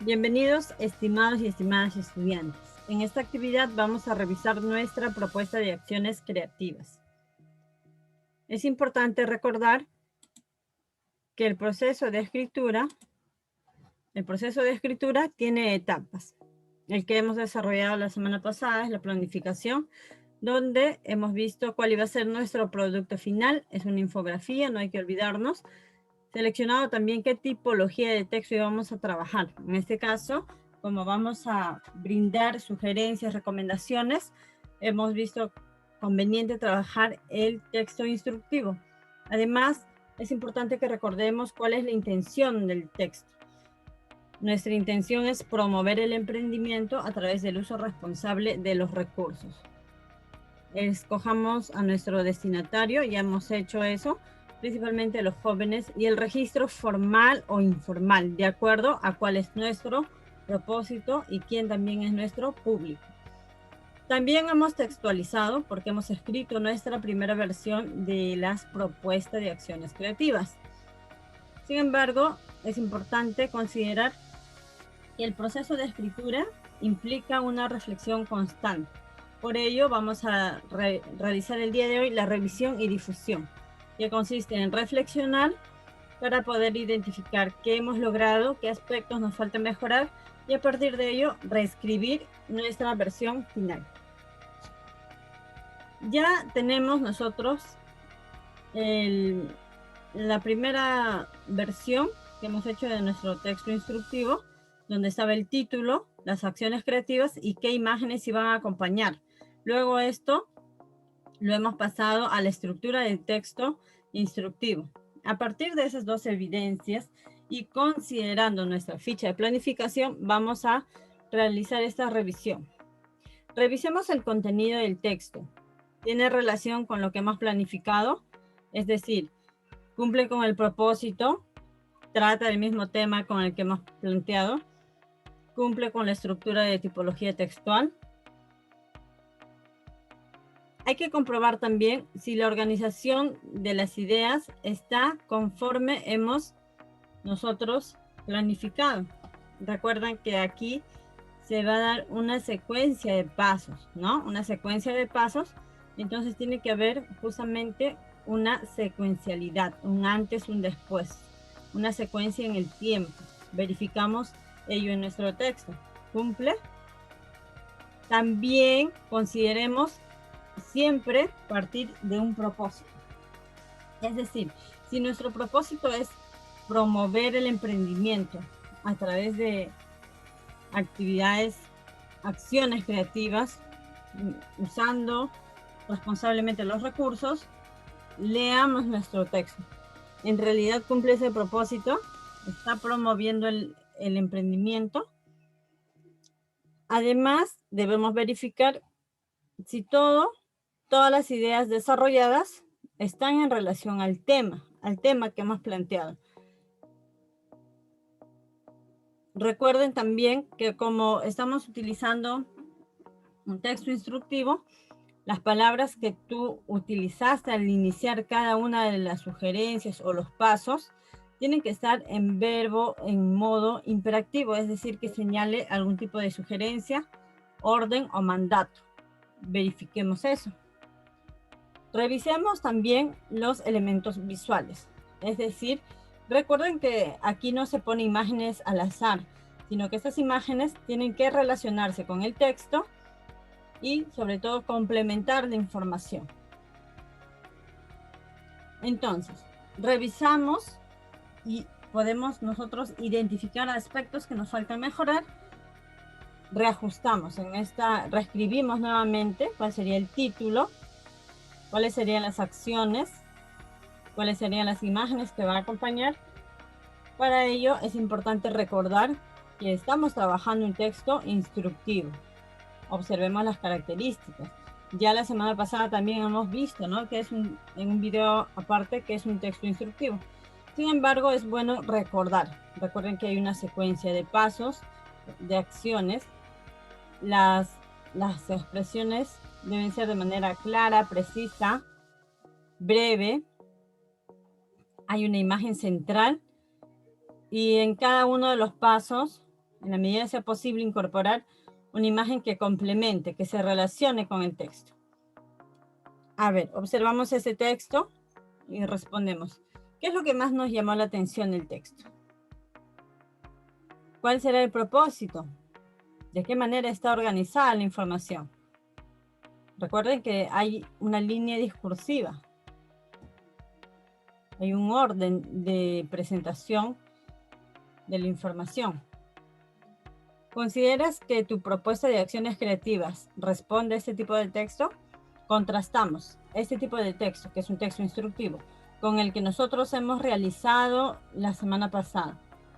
Bienvenidos, estimados y estimadas estudiantes. En esta actividad vamos a revisar nuestra propuesta de acciones creativas. Es importante recordar que el proceso de escritura tiene etapas. El que hemos desarrollado la semana pasada es la planificación, donde hemos visto cuál iba a ser nuestro producto final. Es una infografía, no hay que olvidarnos. Seleccionado también qué tipología de texto íbamos a trabajar. En este caso, como vamos a brindar sugerencias, recomendaciones, hemos visto conveniente trabajar el texto instructivo. Además, es importante que recordemos cuál es la intención del texto. Nuestra intención es promover el emprendimiento a través del uso responsable de los recursos. Escojamos a nuestro destinatario, ya hemos hecho eso, principalmente los jóvenes, y el registro formal o informal, de acuerdo a cuál es nuestro propósito y quién también es nuestro público. También hemos textualizado porque hemos escrito nuestra primera versión de las propuestas de acciones creativas. Sin embargo, es importante considerar que el proceso de escritura implica una reflexión constante. Por ello, vamos a realizar el día de hoy la revisión y difusión, que consiste en reflexionar para poder identificar qué hemos logrado, qué aspectos nos falta mejorar y a partir de ello reescribir nuestra versión final. Ya tenemos nosotros la primera versión que hemos hecho de nuestro texto instructivo, donde estaba el título, las acciones creativas y qué imágenes iban a acompañar. Luego esto lo hemos pasado a la estructura del texto instructivo. A partir de esas dos evidencias y considerando nuestra ficha de planificación, vamos a realizar esta revisión. Revisemos el contenido del texto. ¿Tiene relación con lo que hemos planificado? Es decir, ¿cumple con el propósito? ¿Trata del mismo tema con el que hemos planteado? ¿Cumple con la estructura de tipología textual? Hay que comprobar también si la organización de las ideas está conforme hemos nosotros planificado. Recuerden que aquí se va a dar una secuencia de pasos, ¿no? Una secuencia de pasos. Entonces tiene que haber justamente una secuencialidad, un antes, un después, una secuencia en el tiempo. Verificamos ello en nuestro texto. ¿Cumple? También consideremos siempre partir de un propósito. Es decir, si nuestro propósito es promover el emprendimiento a través de actividades, acciones creativas, usando responsablemente los recursos, leamos nuestro texto. ¿En realidad cumple ese propósito? ¿Está promoviendo el emprendimiento? Además, debemos verificar si todas las ideas desarrolladas están en relación al tema que hemos planteado. Recuerden también que como estamos utilizando un texto instructivo, las palabras que tú utilizaste al iniciar cada una de las sugerencias o los pasos tienen que estar en verbo en modo imperativo, es decir, que señale algún tipo de sugerencia, orden o mandato. Verifiquemos eso. Revisemos también los elementos visuales, es decir, recuerden que aquí no se pone imágenes al azar, sino que estas imágenes tienen que relacionarse con el texto y sobre todo complementar la información. Entonces, revisamos y podemos nosotros identificar aspectos que nos faltan mejorar. Reajustamos en esta, reescribimos nuevamente cuál sería el título, cuáles serían las acciones, cuáles serían las imágenes que van a acompañar. Para ello es importante recordar que estamos trabajando un texto instructivo. Observemos las características. Ya la semana pasada también hemos visto, ¿no?, que es en un video aparte que es un texto instructivo. Sin embargo, es bueno recordar. Recuerden que hay una secuencia de pasos, de acciones. Las expresiones deben ser de manera clara, precisa, breve. Hay una imagen central y en cada uno de los pasos en la medida que sea posible, incorporar una imagen que complemente, que se relacione con el texto. A ver, observamos ese texto y respondemos. ¿Qué es lo que más nos llamó la atención del texto? ¿Cuál será el propósito? ¿De qué manera está organizada la información? Recuerden que hay una línea discursiva. Hay un orden de presentación de la información. ¿Consideras que tu propuesta de acciones creativas responde a este tipo de texto? Contrastamos este tipo de texto, que es un texto instructivo, con el que nosotros hemos realizado la semana pasada.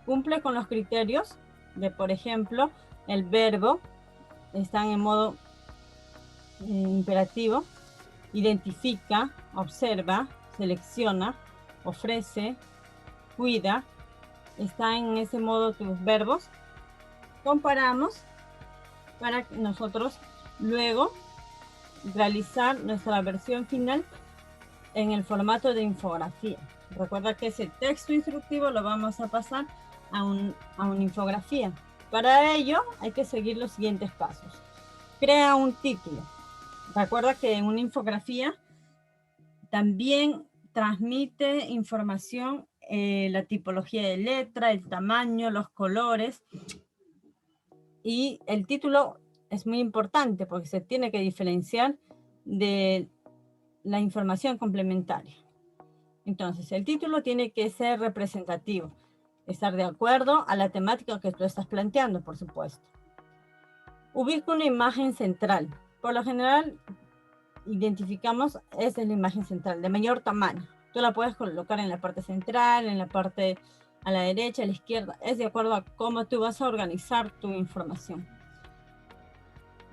¿Cumple con los criterios de, por ejemplo, el verbo está en modo imperativo, identifica, observa, selecciona, ofrece, cuida? ¿Está en ese modo tus verbos? Comparamos para nosotros luego realizar nuestra versión final en el formato de infografía. Recuerda que ese texto instructivo lo vamos a pasar a una infografía. Para ello hay que seguir los siguientes pasos. Crea un título. Recuerda que en una infografía también transmite información, la tipología de letra, el tamaño, los colores. Y el título es muy importante porque se tiene que diferenciar de la información complementaria. Entonces, el título tiene que ser representativo, estar de acuerdo a la temática que tú estás planteando, por supuesto. Ubica una imagen central. Por lo general, identificamos, esta es la imagen central, de mayor tamaño. Tú la puedes colocar en la parte central, en la parte a la derecha, a la izquierda. Es de acuerdo a cómo tú vas a organizar tu información.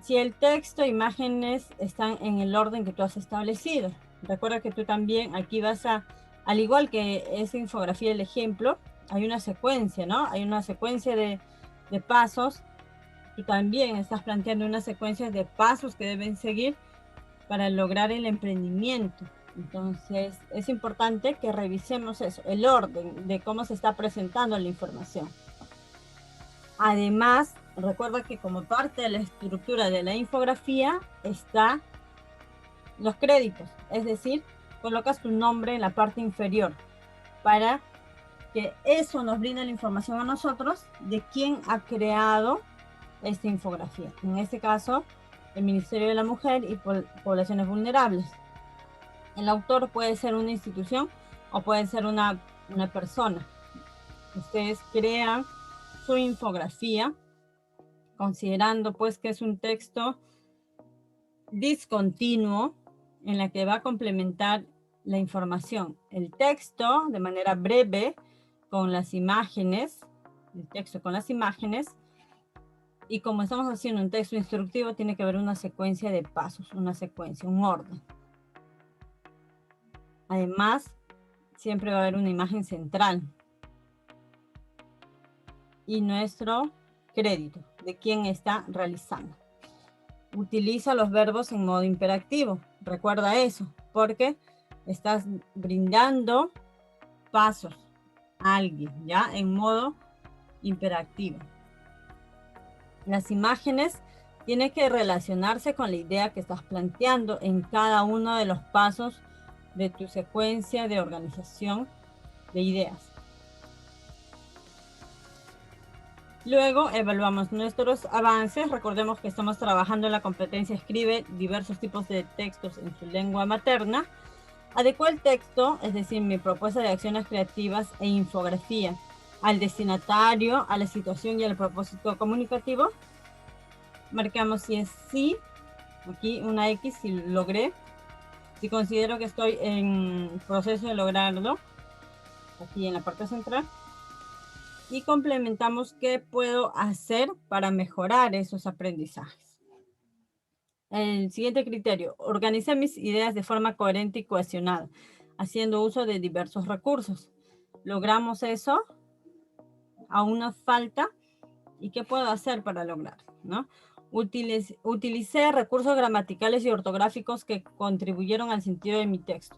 Si el texto e imágenes están en el orden que tú has establecido. Recuerda que tú también aquí vas a, al igual que esa infografía del ejemplo, hay una secuencia, ¿no? Hay una secuencia de pasos. Tú también estás planteando una secuencia de pasos que deben seguir para lograr el emprendimiento. Entonces, es importante que revisemos eso, el orden de cómo se está presentando la información. Además, recuerda que como parte de la estructura de la infografía está los créditos, es decir, colocas tu nombre en la parte inferior para que eso nos brinde la información a nosotros de quién ha creado esta infografía. En este caso, el Ministerio de la Mujer y Poblaciones Vulnerables. El autor puede ser una institución o puede ser una persona. Ustedes crean su infografía considerando pues que es un texto discontinuo en la que va a complementar la información. El texto de manera breve con las imágenes, el texto con las imágenes, y como estamos haciendo un texto instructivo, tiene que haber una secuencia de pasos, una secuencia, un orden. Además, siempre va a haber una imagen central y nuestro crédito de quién está realizando. Utiliza los verbos en modo imperativo. Recuerda eso, porque estás brindando pasos a alguien, ¿ya? En modo imperativo. Las imágenes tienen que relacionarse con la idea que estás planteando en cada uno de los pasos de tu secuencia de organización de ideas. Luego evaluamos nuestros avances. Recordemos que estamos trabajando en la competencia escribe diversos tipos de textos en su lengua materna. Adecua el texto, es decir, mi propuesta de acciones creativas e infografía, al destinatario, a la situación y al propósito comunicativo. Marcamos si es sí, aquí una X si logré. Si considero que estoy en proceso de lograrlo, aquí en la parte central. Y complementamos qué puedo hacer para mejorar esos aprendizajes. El siguiente criterio, organicé mis ideas de forma coherente y cohesionada, haciendo uso de diversos recursos. ¿Logramos eso? Aún nos falta. ¿Y qué puedo hacer para lograrlo? ¿No? Utilicé recursos gramaticales y ortográficos que contribuyeron al sentido de mi texto.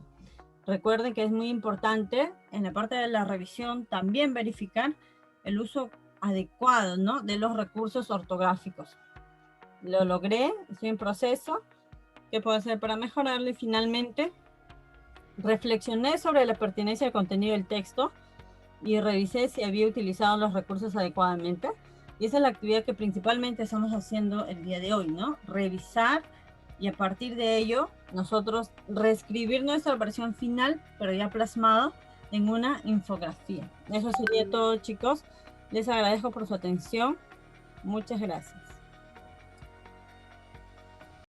Recuerden que es muy importante en la parte de la revisión también verificar el uso adecuado, ¿no? De los recursos ortográficos. Lo logré, estoy en proceso. ¿Qué puedo hacer para mejorarlo? Y finalmente, reflexioné sobre la pertinencia del contenido del texto y revisé si había utilizado los recursos adecuadamente. Y esa es la actividad que principalmente estamos haciendo el día de hoy, ¿no? Revisar y a partir de ello nosotros reescribir nuestra versión final, pero ya plasmado en una infografía. Eso sería todo, chicos. Les agradezco por su atención. Muchas gracias.